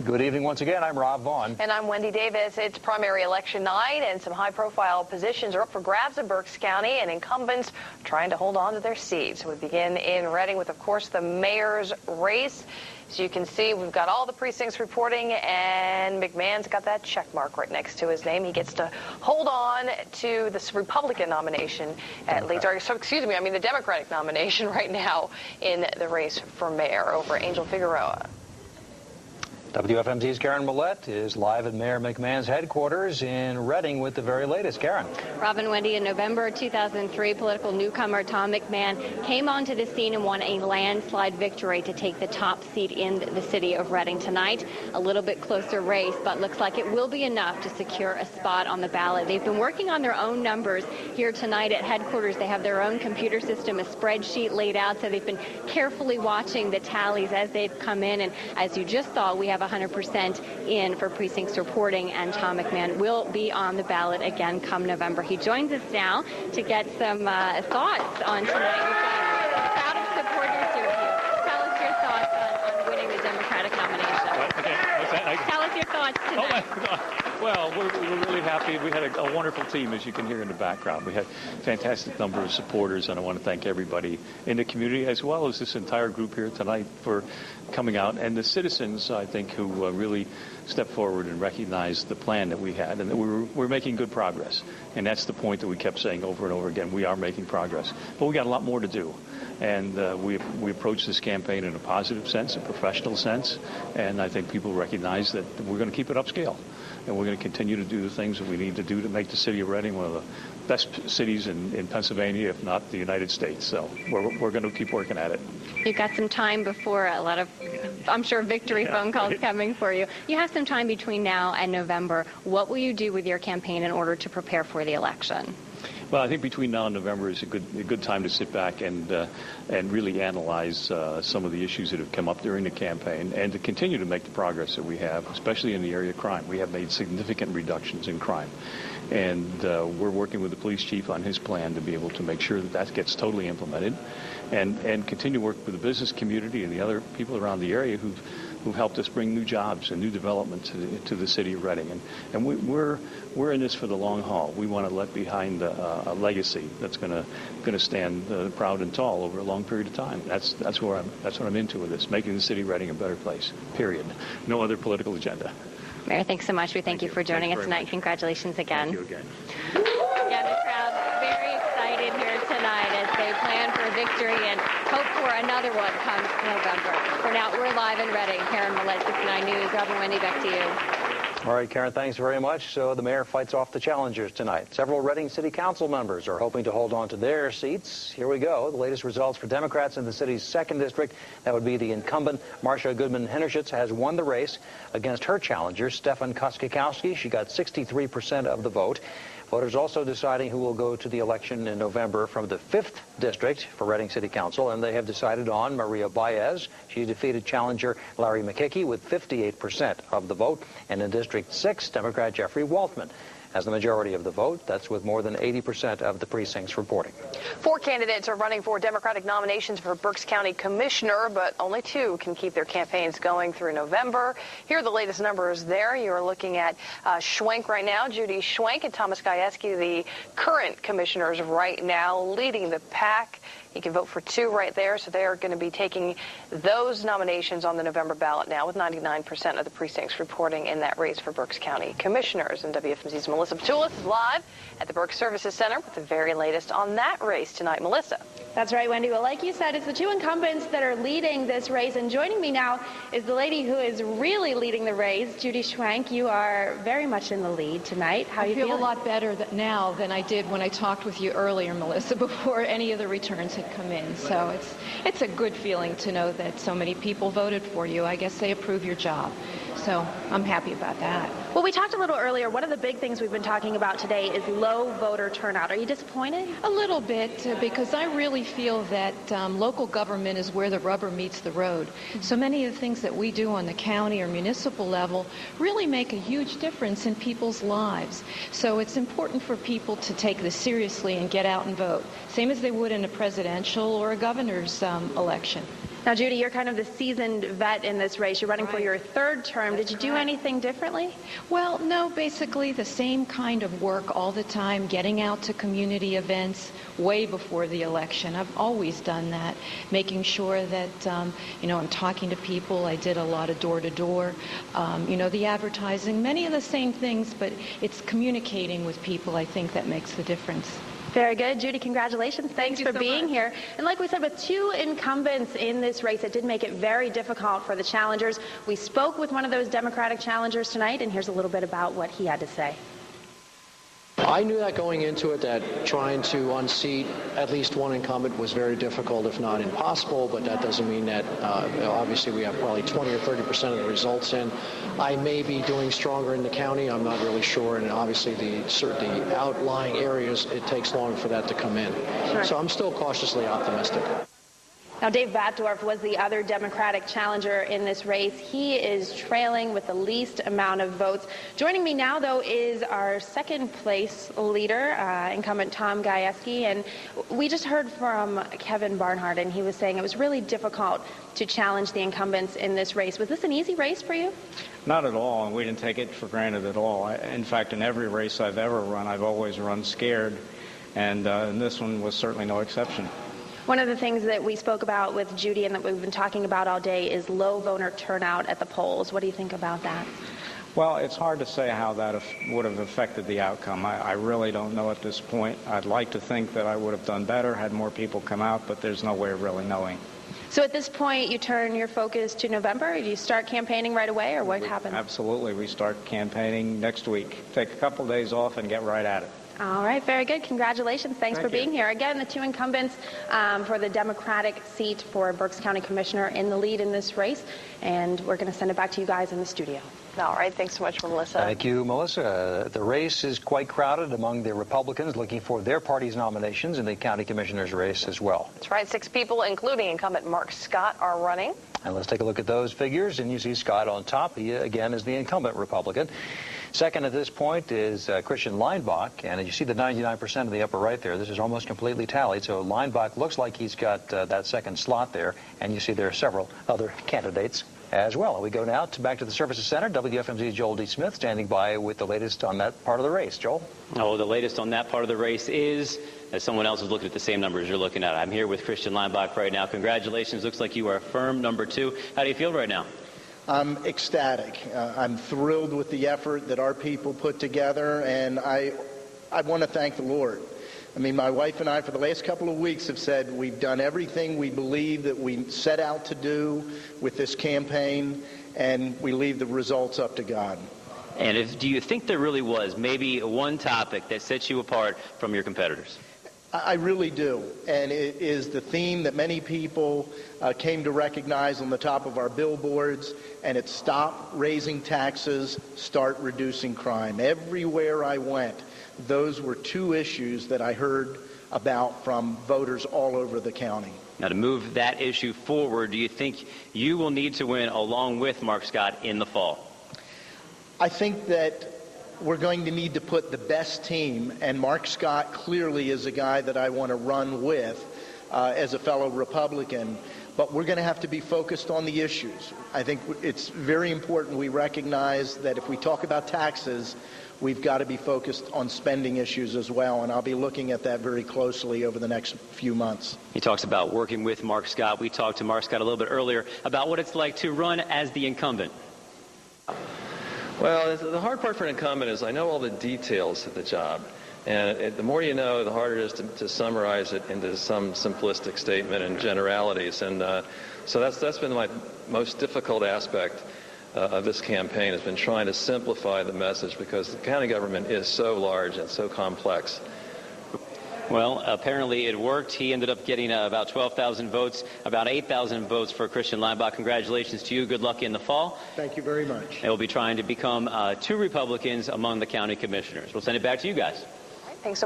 Good evening once again. I'm Rob Vaughn. And I'm Wendy Davis. It's primary election night, and some high-profile positions are up for grabs in Berks County, and incumbents trying to hold on to their seats. We begin in Reading with, of course, the mayor's race. As you can see, we've got all the precincts reporting, and McMahon's got that check mark right next to his name. He gets to hold on to this Republican nomination at least. Or, so, excuse me, I mean the Democratic nomination right now in the race for mayor over Angel Figueroa. WFMZ's Karin Mallett is live at Mayor McMahon's headquarters in Reading with the very latest. Karin. Robin Wendy, in November 2003, political newcomer Tom McMahon came onto the scene and won a landslide victory to take the top seat in the city of Reading tonight. A little bit closer race, but looks like it will be enough to secure a spot on the ballot. They've been working on their own numbers here tonight at headquarters. They have their own computer system, a spreadsheet laid out, so they've been carefully watching the tallies as they've come in. And as you just saw, we have 100% in for precincts reporting, and Tom McMahon will be on the ballot again come November. He joins us now to get some thoughts on tonight. We've got a crowd of supporters here. Tell us your thoughts on winning the Democratic nomination. Tell us your thoughts tonight. Oh my God. Well, we're really happy. We had a wonderful team, as you can hear in the background. We had a fantastic number of supporters, and I want to thank everybody in the community, as well as this entire group here tonight, for coming out, and the citizens, I think, who really stepped forward and recognized the plan that we had, and that we're making good progress. And that's the point that we kept saying over and over again. We are making progress, but we got a lot more to do. And we approach this campaign in a positive sense, a professional sense, and I think people recognize that we're going to keep it upscale. And we're going to continue to do the things that we need to do to make the city of Reading one of the best cities in Pennsylvania, if not the United States. So we're going to keep working at it. You've got some time before a lot of, I'm sure, victory phone calls coming for you. You have some time between now and November. What will you do with your campaign in order to prepare for the election? Well, I think between now and November is a good time to sit back and really analyze some of the issues that have come up during the campaign, and to continue to make the progress that we have, especially in the area of crime. We have made significant reductions in crime, and we're working with the police chief on his plan to be able to make sure that that gets totally implemented, and continue to work with the business community and the other people around the area who've helped us bring new jobs and new development to the city of Reading. And we're in this for the long haul. We want to let behind a legacy that's going to stand proud and tall over a long period of time. That's what I'm into with this, making the city of Reading a better place, period. No other political agenda. Mayor, thanks so much. We thank you for joining us tonight. Congratulations again. Thank you again. Yeah, the crowd very excited here tonight as they plan for a victory and hope for another one come November. For now, we're live in Reading. Karin Mallett, 69 News. Robin Wendy, back to you. All right, Karin, thanks very much. So the mayor fights off the challengers tonight. Several Reading City Council members are hoping to hold on to their seats. Here we go. The latest results for Democrats in the city's 2nd district. That would be the incumbent Marcia Goodman-Hendershitz has won the race against her challenger, Stefan Koskikowski. She got 63% of the vote. Voters also deciding who will go to the election in November from the 5th district for Reading City Council, and they have decided on Maria Baez. She defeated challenger Larry McKickey with 58% of the vote, and in District 6, Democrat Jeffrey Waltman has the majority of the vote. That's with more than 80% of the precincts reporting. 4 candidates are running for Democratic nominations for Berks County Commissioner, but only 2 can keep their campaigns going through November. Here are the latest numbers there. You're looking at Schwenk right now, Judy Schwenk, and Thomas Gajewski, the current commissioners right now, leading the pack. You can vote for 2 right there, so they are going to be taking those nominations on the November ballot now, with 99% of the precincts reporting in that race for Berks County Commissioners. And WFMZ's Melissa Batulis is live at the Berks Services Center with the very latest on that race tonight. Melissa. That's right, Wendy. Well, like you said, it's the 2 incumbents that are leading this race. And joining me now is the lady who is really leading the race, Judy Schwenk. You are very much in the lead tonight. How are you feeling? I feel a lot better now than I did when I talked with you earlier, Melissa, before any of the returns had come in. So it's a good feeling to know that so many people voted for you. I guess they approve your job. So I'm happy about that. Well, we talked a little earlier. One of the big things we've been talking about today is low voter turnout. Are you disappointed? A little bit, because I really feel that local government is where the rubber meets the road. So many of the things that we do on the county or municipal level really make a huge difference in people's lives. So it's important for people to take this seriously and get out and vote, same as they would in a presidential or a governor's election. Now, Judy, you're kind of the seasoned vet in this race. You're running for your third term. Did you do anything differently? Well, no, basically the same kind of work all the time, getting out to community events way before the election. I've always done that, making sure that, I'm talking to people. I did a lot of door-to-door, the advertising, many of the same things, but it's communicating with people, I think, that makes the difference. Very good. Judy, congratulations. Thanks for being here. And like we said, with two incumbents in this race, it did make it very difficult for the challengers. We spoke with one of those Democratic challengers tonight, and here's a little bit about what he had to say. I knew that going into it, that trying to unseat at least one incumbent was very difficult, if not impossible, but that doesn't mean that obviously we have probably 20 or 30% of the results in. I may be doing stronger in the county. I'm not really sure, and obviously the outlying areas, it takes longer for that to come in. Sure. So I'm still cautiously optimistic. Now, Dave Vatdorf was the other Democratic challenger in this race. He is trailing with the least amount of votes. Joining me now, though, is our second place leader, incumbent Tom Gajewski. And we just heard from Kevin Barnhart, and he was saying it was really difficult to challenge the incumbents in this race. Was this an easy race for you? Not at all, and we didn't take it for granted at all. In fact, in every race I've ever run, I've always run scared, and this one was certainly no exception. One of the things that we spoke about with Judy and that we've been talking about all day is low voter turnout at the polls. What do you think about that? Well, it's hard to say how that would have affected the outcome. I really don't know at this point. I'd like to think that I would have done better, had more people come out, but there's no way of really knowing. So at this point, you turn your focus to November? Do you start campaigning right away, or what happens? Absolutely. We start campaigning next week. Take a couple of days off and get right at it. All right, very good. Congratulations. Thanks for being here. Again, the two incumbents for the Democratic seat for Berks County Commissioner in the lead in this race, and we're going to send it back to you guys in the studio. All right, thanks so much, Melissa. Thank you, Melissa. The race is quite crowded among the Republicans looking for their party's nominations in the county commissioner's race as well. That's right. 6 people, including incumbent Mark Scott, are running. And let's take a look at those figures, and you see Scott on top. He, again, is the incumbent Republican. Second at this point is Christian Leinbach, and you see the 99% in the upper right there. This is almost completely tallied, so Leinbach looks like he's got that second slot there, and you see there are several other candidates as well. We go now back to the Services Center. WFMZ's Joel D. Smith standing by with the latest on that part of the race. Joel? Oh, the latest on that part of the race is, as someone else is looking at the same numbers you're looking at. I'm here with Christian Leinbach right now. Congratulations. Looks like you are firm number 2. How do you feel right now? I'm ecstatic. I'm thrilled with the effort that our people put together, and I want to thank the Lord. I mean, my wife and I, for the last couple of weeks, have said we've done everything we believe that we set out to do with this campaign, and we leave the results up to God. And do you think there really was maybe one topic that sets you apart from your competitors? I really do, and it is the theme that many people came to recognize on the top of our billboards, and it's stop raising taxes, start reducing crime. Everywhere I went, those were 2 issues that I heard about from voters all over the county. Now, to move that issue forward, do you think you will need to win along with Mark Scott in the fall? I think that we're going to need to put the best team, and Mark Scott clearly is a guy that I want to run with as a fellow Republican, but we're going to have to be focused on the issues. I think it's very important we recognize that if we talk about taxes, we've got to be focused on spending issues as well, and I'll be looking at that very closely over the next few months. He talks about working with Mark Scott. We talked to Mark Scott a little bit earlier about what it's like to run as the incumbent. Well, the hard part for an incumbent is I know all the details of the job. And the more you know, the harder it is to summarize it into some simplistic statement and generalities. And so that's been my most difficult aspect of this campaign, has been trying to simplify the message, because the county government is so large and so complex. Well, apparently it worked. He ended up getting about 12,000 votes, about 8,000 votes for Christian Leinbach. Congratulations to you. Good luck in the fall. Thank you very much. And we'll be trying to become 2 Republicans among the county commissioners. We'll send it back to you guys. All right, thanks so much.